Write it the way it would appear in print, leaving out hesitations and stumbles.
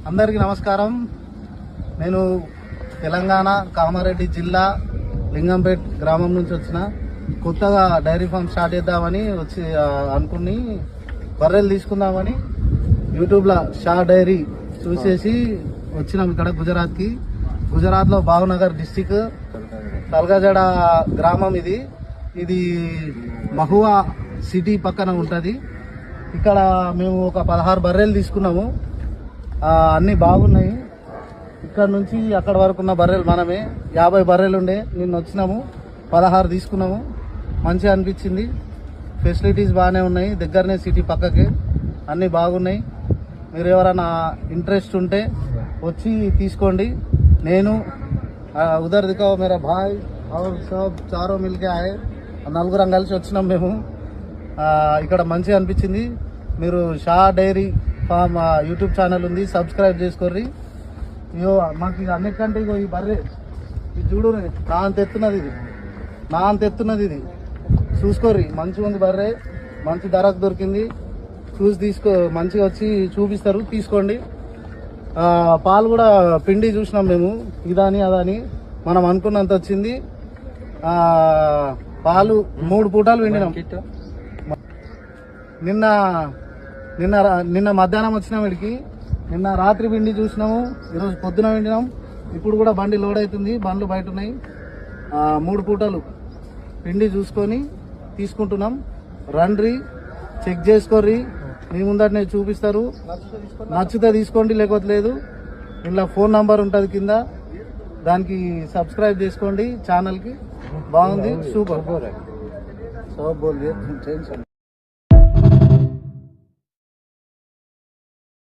అందరికీ నమస్కారం. నేను తెలంగాణ కామారెడ్డి జిల్లా లింగంపేట్ గ్రామం నుంచి వచ్చిన. కొత్తగా డైరీ ఫామ్ స్టార్ట్ చేద్దామని అనుకుని బర్రెలు తీసుకుందామని యూట్యూబ్లో షా డైరీ చూసేసి వచ్చినాం ఇక్కడ గుజరాత్కి. గుజరాత్లో భావనగర్ డిస్టిక్ తల్గజడ గ్రామం ఇది మహువా సిటీ పక్కన ఉంటుంది. ఇక్కడ మేము ఒక 16 బర్రెలు తీసుకున్నాము. అన్నీ బాగున్నాయి. ఇక్కడ నుంచి అక్కడ వరకు ఉన్న బర్రెలు మనమే 50 బర్రెలు ఉండే. నిన్న వచ్చినాము 16 తీసుకున్నాము. మంచిగా అనిపించింది. ఫెసిలిటీస్ బాగానే ఉన్నాయి. దగ్గరనే సిటీ పక్కకే అన్నీ బాగున్నాయి. మీరు ఎవరైనా ఇంట్రెస్ట్ ఉంటే వచ్చి తీసుకోండి. నేను ఉదర్ దికావ్ మేరా భాయ్ और सब चारों मिलके आए. నలుగురం కలిసి వచ్చినాం మేము. ఇక్కడ మంచిగా అనిపించింది. మీరు Shah dairy farm YouTube channel ఉంది, సబ్స్క్రైబ్ చేసుకోర్రి. ఇగో మాకు ఇది అన్నిటికంటే ఇగో ఈ బర్రె ఇది చూడు, నా అంత ఎత్తున్నది ఇది చూసుకోర్రి. మంచిగా ఉంది బర్రె, మంచి ధరకు దొరికింది. చూసి మంచిగా వచ్చి చూపిస్తారు, తీసుకోండి. పాలు కూడా పిండి చూసినాం మేము, ఇదని అదని మనం అనుకున్నంత వచ్చింది. పాలు 3 పూటలు పిండినాం. నిన్న మధ్యాహ్నం వచ్చినాం వీడికి. నిన్న రాత్రి పిండి చూసినాము, ఈరోజు పొద్దున పిండినాం. ఇప్పుడు కూడా బండి లోడ్ అవుతుంది, బండ్లు బయట ఉన్నాయి. 3 పూటలు పిండి చూసుకొని తీసుకుంటున్నాం. రండ్రి, చెక్ చేసుకోర్రి. మీ ముందటనే చూపిస్తారు. నచ్చితే తీసుకోండి, లేకపోతే లేదు. ఇలా ఫోన్ నంబర్ ఉంటుంది కింద, దానికి సబ్స్క్రైబ్ చేసుకోండి ఛానల్కి. బాగుంది, సూపర్.